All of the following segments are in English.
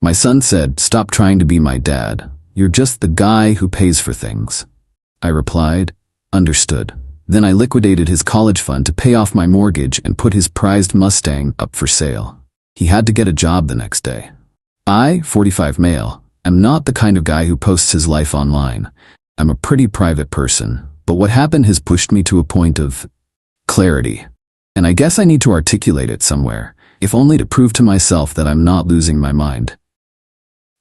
My son said, "Stop trying to be my dad. You're just the guy who pays for things." I replied, "Understood." Then I liquidated his college fund to pay off my mortgage and put his prized Mustang up for sale. He had to get a job the next day. I, 45 male, am not the kind of guy who posts his life online. I'm a pretty private person, but what happened has pushed me to a point of clarity. And I guess I need to articulate it somewhere, if only to prove to myself that I'm not losing my mind.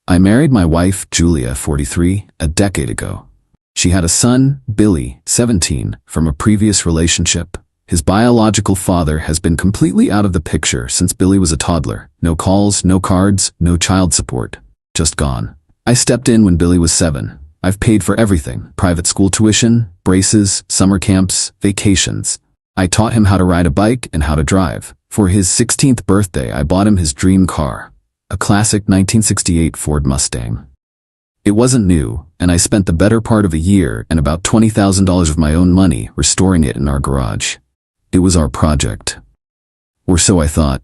I married my wife, Julia, 43, a decade ago. She had a son, Billy, 17, from a previous relationship. His biological father has been completely out of the picture since Billy was a toddler. No calls, no cards, no child support. Just gone. I stepped in when Billy was 7. I've paid for everything: private school tuition, braces, summer camps, vacations. I taught him how to ride a bike and how to drive. For his 16th birthday, I bought him his dream car, a classic 1968 Ford Mustang. It wasn't new, and I spent the better part of a year and about $20,000 of my own money restoring it in our garage. It was our project. Or so I thought.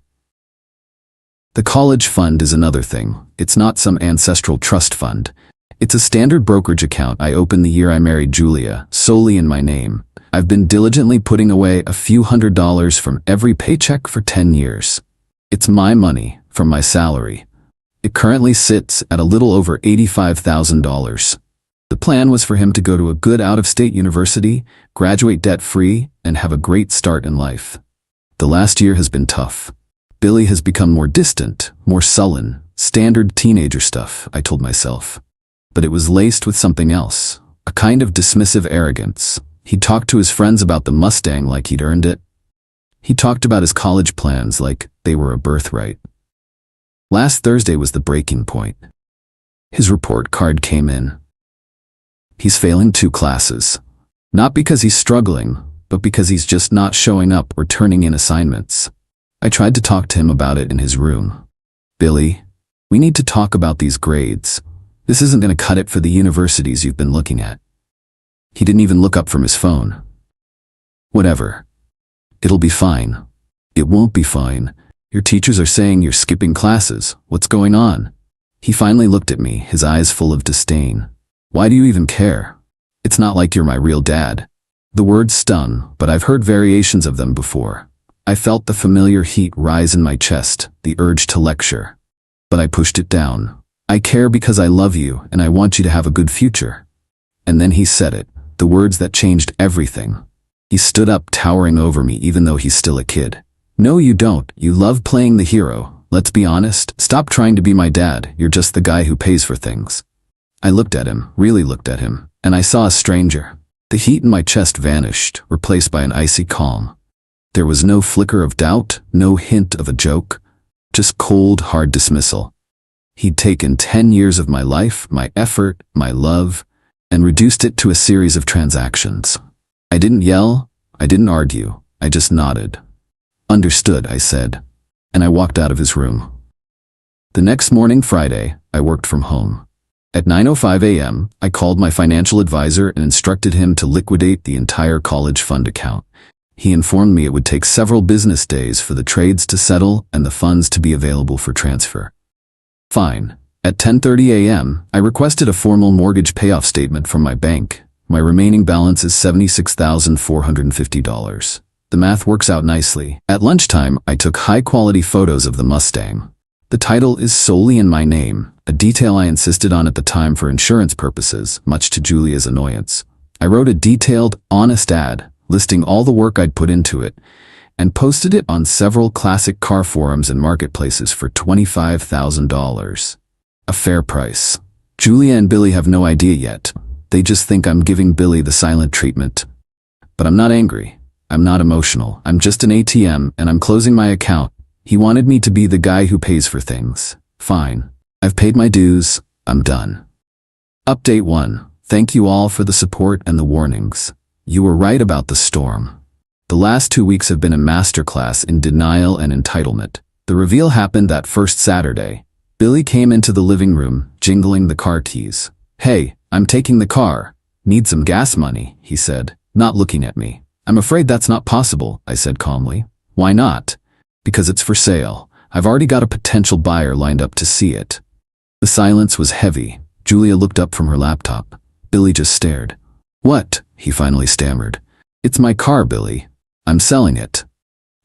The college fund is another thing. It's not some ancestral trust fund. It's a standard brokerage account I opened the year I married Julia, solely in my name. I've been diligently putting away a few $100s from every paycheck for 10 years. It's my money, from my salary. It currently sits at a little over $85,000. The plan was for him to go to a good out-of-state university, graduate debt-free, and have a great start in life. The last year has been tough. Billy has become more distant, more sullen, standard teenager stuff, I told myself. But it was laced with something else, a kind of dismissive arrogance. He talked to his friends about the Mustang like he'd earned it. He talked about his college plans like they were a birthright. Last Thursday was the breaking point. His report card came in. He's failing 2 classes. Not because he's struggling, but because he's just not showing up or turning in assignments. I tried to talk to him about it in his room. "Billy, we need to talk about these grades. This isn't going to cut it for the universities you've been looking at." He didn't even look up from his phone. "Whatever. It'll be fine." "It won't be fine. Your teachers are saying you're skipping classes. What's going on?" He finally looked at me, his eyes full of disdain. "Why do you even care? It's not like you're my real dad." The words stung, but I've heard variations of them before. I felt the familiar heat rise in my chest, the urge to lecture. But I pushed it down. "I care because I love you and I want you to have a good future." And then he said it, the words that changed everything. He stood up, towering over me even though he's still a kid. "No, you don't. You love playing the hero. Let's be honest. Stop trying to be my dad. You're just the guy who pays for things." I looked at him, really looked at him, and I saw a stranger. The heat in my chest vanished, replaced by an icy calm. There was no flicker of doubt, no hint of a joke, just cold, hard dismissal. He'd taken 10 years of my life, my effort, my love, and reduced it to a series of transactions. I didn't yell, I didn't argue, I just nodded. "Understood," I said, and I walked out of his room. The next morning, Friday, I worked from home. At 9:05 a.m., I called my financial advisor and instructed him to liquidate the entire college fund account. He informed me it would take several business days for the trades to settle and the funds to be available for transfer. Fine. At 10:30 a.m., I requested a formal mortgage payoff statement from my bank. My remaining balance is $76,450. The math works out nicely. At lunchtime, I took high-quality photos of the Mustang. The title is solely in my name, a detail I insisted on at the time for insurance purposes, much to Julia's annoyance. I wrote a detailed, honest ad, listing all the work I'd put into it, and posted it on several classic car forums and marketplaces for $25,000. A fair price. Julia and Billy have no idea yet. They just think I'm giving Billy the silent treatment. But I'm not angry. I'm not emotional. I'm just an ATM, and I'm closing my account. He wanted me to be the guy who pays for things. Fine. I've paid my dues. I'm done. Update 1. Thank you all for the support and the warnings. You were right about the storm. The last 2 weeks have been a masterclass in denial and entitlement. The reveal happened that first Saturday. Billy came into the living room, jingling the car keys. "Hey, I'm taking the car. Need some gas money," he said, not looking at me. "I'm afraid that's not possible," I said calmly. "Why not?" "Because it's for sale. I've already got a potential buyer lined up to see it." The silence was heavy. Julia looked up from her laptop. Billy just stared. "What?" he finally stammered. "It's my car, Billy. I'm selling it."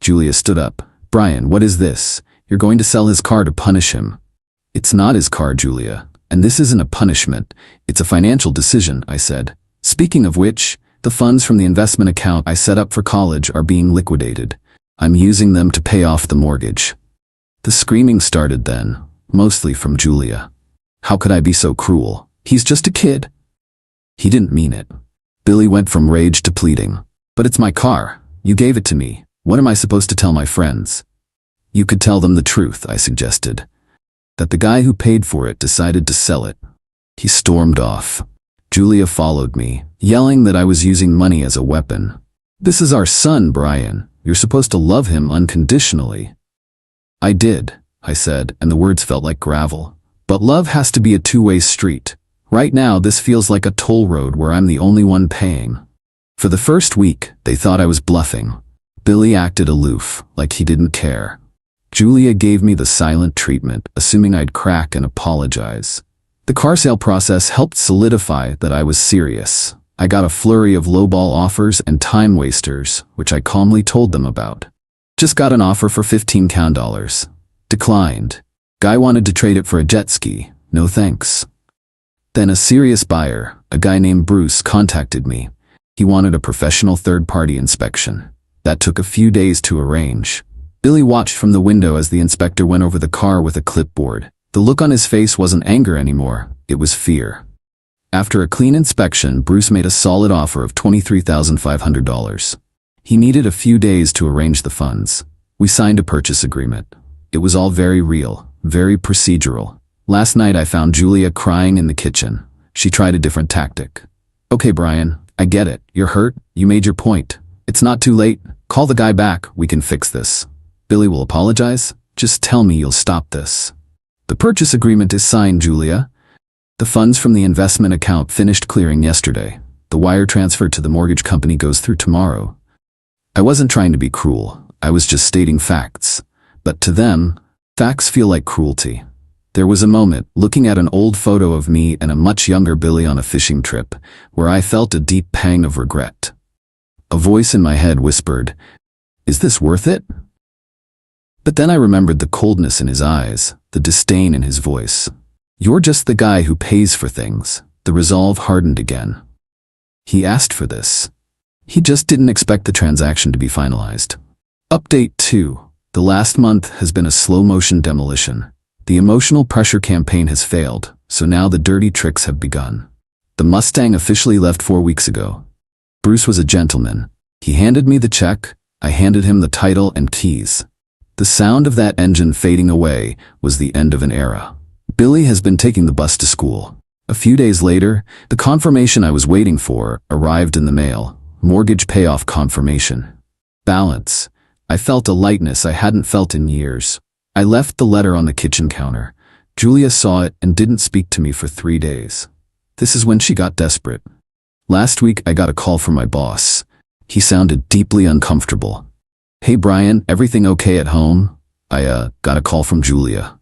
Julia stood up. "Brian, what is this? You're going to sell his car to punish him." "It's not his car, Julia. And this isn't a punishment. It's a financial decision," I said. "Speaking of which, the funds from the investment account I set up for college are being liquidated. I'm using them to pay off the mortgage." The screaming started then, mostly from Julia. "How could I be so cruel? He's just a kid." "He didn't mean it." Billy went from rage to pleading. "But it's my car. You gave it to me. What am I supposed to tell my friends?" "You could tell them the truth," I suggested. "That the guy who paid for it decided to sell it." He stormed off. Julia followed me, yelling that I was using money as a weapon. "This is our son, Brian. You're supposed to love him unconditionally." "I did," I said, and the words felt like gravel. "But love has to be a two-way street. Right now, this feels like a toll road where I'm the only one paying." For the first week, they thought I was bluffing. Billy acted aloof, like he didn't care. Julia gave me the silent treatment, assuming I'd crack and apologize. The car sale process helped solidify that I was serious. I got a flurry of lowball offers and time wasters, which I calmly told them about. "Just got an offer for $15,000. Declined. Guy wanted to trade it for a jet ski. No thanks." Then a serious buyer, a guy named Bruce, contacted me. He wanted a professional third-party inspection. That took a few days to arrange. Billy watched from the window as the inspector went over the car with a clipboard. The look on his face wasn't anger anymore, it was fear. After a clean inspection, Bruce made a solid offer of $23,500. He needed a few days to arrange the funds. We signed a purchase agreement. It was all very real, very procedural. Last night I found Julia crying in the kitchen. She tried a different tactic. "Okay, Brian, I get it. You're hurt. You made your point. It's not too late. Call the guy back. We can fix this. Billy will apologize. Just tell me you'll stop this." "The purchase agreement is signed, Julia." The funds from the investment account finished clearing yesterday. The wire transfer to the mortgage company goes through tomorrow. I wasn't trying to be cruel. I was just stating facts. But to them, facts feel like cruelty. There was a moment, looking at an old photo of me and a much younger Billy on a fishing trip, where I felt a deep pang of regret. A voice in my head whispered, "Is this worth it?" But then I remembered the coldness in his eyes, the disdain in his voice. "You're just the guy who pays for things." The resolve hardened again. He asked for this. He just didn't expect the transaction to be finalized. Update 2. The last month has been a slow-motion demolition. The emotional pressure campaign has failed, so now the dirty tricks have begun. The Mustang officially left 4 weeks ago. Bruce was a gentleman. He handed me the check, I handed him the title and keys. The sound of that engine fading away was the end of an era. Billy has been taking the bus to school. A few days later, the confirmation I was waiting for arrived in the mail. Mortgage payoff confirmation. Balance. I felt a lightness I hadn't felt in years. I left the letter on the kitchen counter. Julia saw it and didn't speak to me for 3 days. This is when she got desperate. Last week I got a call from my boss. He sounded deeply uncomfortable. "Hey Brian, everything okay at home?" I got a call from Julia.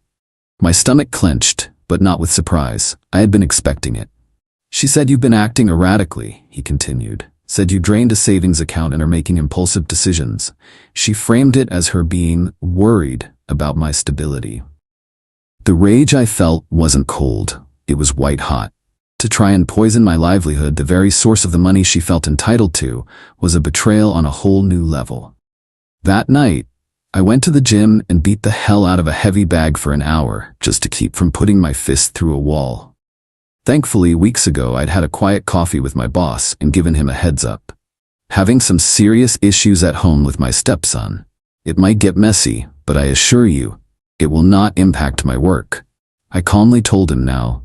My stomach clenched, but not with surprise. I had been expecting it. "She said you've been acting erratically," he continued. "Said you drained a savings account and are making impulsive decisions." She framed it as her being worried about my stability. The rage I felt wasn't cold. It was white hot. To try and poison my livelihood, the very source of the money she felt entitled to, was a betrayal on a whole new level. That night, I went to the gym and beat the hell out of a heavy bag for an hour, just to keep from putting my fist through a wall. Thankfully, weeks ago I'd had a quiet coffee with my boss and given him a heads up. Having some serious issues at home with my stepson. It might get messy, but I assure you, it will not impact my work. I calmly told him now.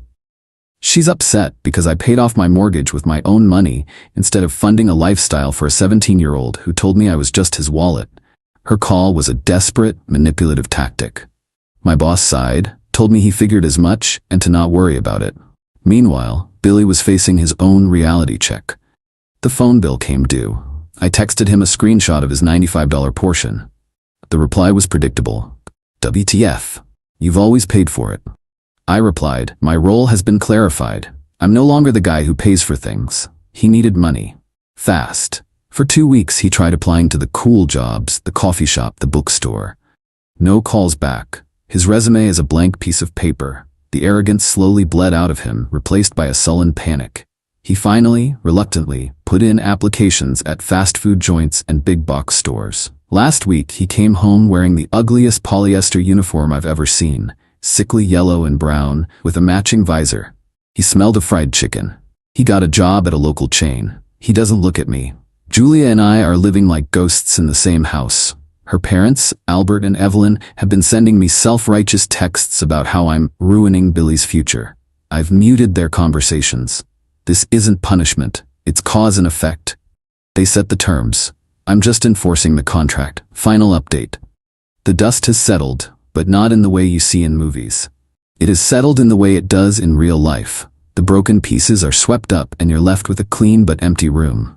She's upset because I paid off my mortgage with my own money instead of funding a lifestyle for a 17-year-old who told me I was just his wallet. Her call was a desperate, manipulative tactic. My boss sighed, told me he figured as much and to not worry about it. Meanwhile, Billy was facing his own reality check. The phone bill came due. I texted him a screenshot of his $95 portion. The reply was predictable. "WTF. You've always paid for it." I replied, "My role has been clarified. I'm no longer the guy who pays for things." He needed money. Fast. For 2 weeks he tried applying to the cool jobs, the coffee shop, the bookstore. No calls back. His resume is a blank piece of paper. The arrogance slowly bled out of him, replaced by a sullen panic. He finally, reluctantly, put in applications at fast food joints and big box stores. Last week he came home wearing the ugliest polyester uniform I've ever seen, sickly yellow and brown, with a matching visor. He smelled of fried chicken. He got a job at a local chain. He doesn't look at me. Julia and I are living like ghosts in the same house. Her parents, Albert and Evelyn, have been sending me self-righteous texts about how I'm ruining Billy's future. I've muted their conversations. This isn't punishment. It's cause and effect. They set the terms. I'm just enforcing the contract. Final update. The dust has settled, but not in the way you see in movies. It is settled in the way it does in real life. The broken pieces are swept up and you're left with a clean but empty room.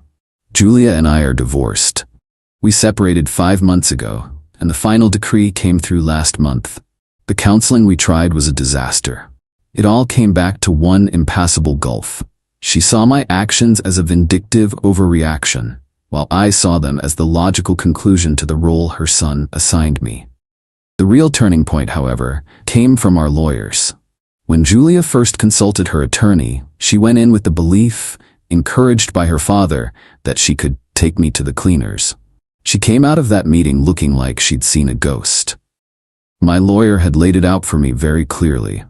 Julia and I are divorced. We separated 5 months ago, and the final decree came through last month. The counseling we tried was a disaster. It all came back to one impassable gulf. She saw my actions as a vindictive overreaction, while I saw them as the logical conclusion to the role her son assigned me. The real turning point, however, came from our lawyers. When Julia first consulted her attorney, she went in with the belief, encouraged by her father, that she could take me to the cleaners. She came out of that meeting looking like she'd seen a ghost. My lawyer had laid it out for me very clearly.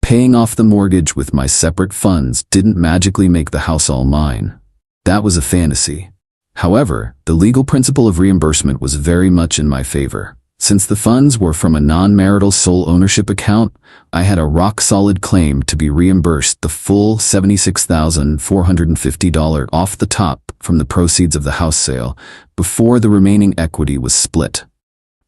Paying off the mortgage with my separate funds didn't magically make the house all mine. That was a fantasy. However, the legal principle of reimbursement was very much in my favor. Since the funds were from a non-marital sole ownership account, I had a rock-solid claim to be reimbursed the full $76,450 off the top from the proceeds of the house sale before the remaining equity was split.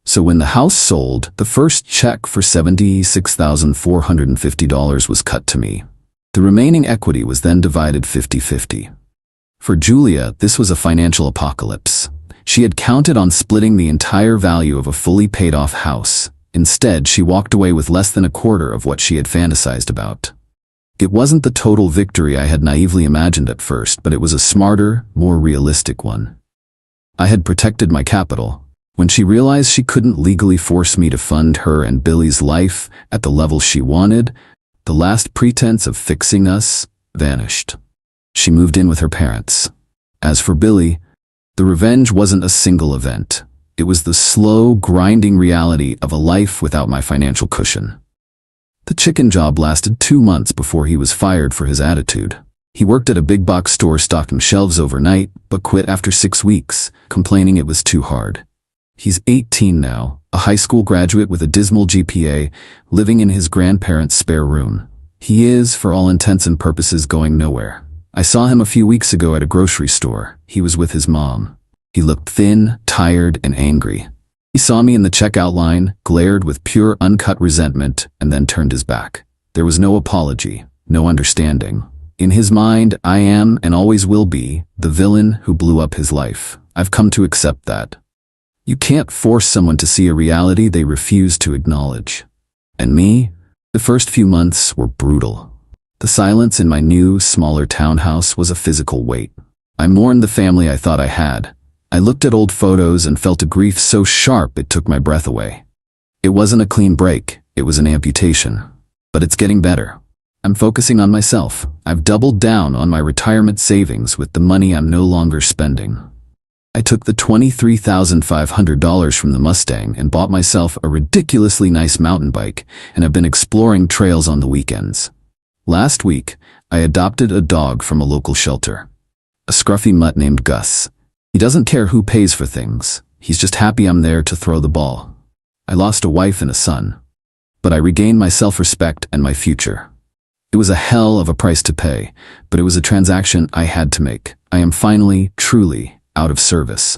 So when the house sold, the first check for $76,450 was cut to me. The remaining equity was then divided 50-50. For Julia, this was a financial apocalypse. She had counted on splitting the entire value of a fully paid-off house. Instead, she walked away with less than a quarter of what she had fantasized about. It wasn't the total victory I had naively imagined at first, but it was a smarter, more realistic one. I had protected my capital. When she realized she couldn't legally force me to fund her and Billy's life at the level she wanted, the last pretense of fixing us vanished. She moved in with her parents. As for Billy, the revenge wasn't a single event. It was the slow, grinding reality of a life without my financial cushion. The chicken job lasted 2 months before he was fired for his attitude. He worked at a big box store stocking shelves overnight, but quit after 6 weeks, complaining it was too hard. He's 18 now, a high school graduate with a dismal GPA, living in his grandparents' spare room. He is, for all intents and purposes, going nowhere. I saw him a few weeks ago at a grocery store. He was with his mom. He looked thin, tired, and angry. He saw me in the checkout line, glared with pure uncut resentment, and then turned his back. There was no apology, no understanding. In his mind, I am, and always will be, the villain who blew up his life. I've come to accept that. You can't force someone to see a reality they refuse to acknowledge. And me? The first few months were brutal. The silence in my new, smaller townhouse was a physical weight. I mourned the family I thought I had. I looked at old photos and felt a grief so sharp it took my breath away. It wasn't a clean break, it was an amputation. But it's getting better. I'm focusing on myself. I've doubled down on my retirement savings with the money I'm no longer spending. I took the $23,500 from the Mustang and bought myself a ridiculously nice mountain bike, and have been exploring trails on the weekends. Last week, I adopted a dog from a local shelter. A scruffy mutt named Gus. He doesn't care who pays for things. He's just happy I'm there to throw the ball. I lost a wife and a son. But I regained my self-respect and my future. It was a hell of a price to pay, but it was a transaction I had to make. I am finally, truly, out of service.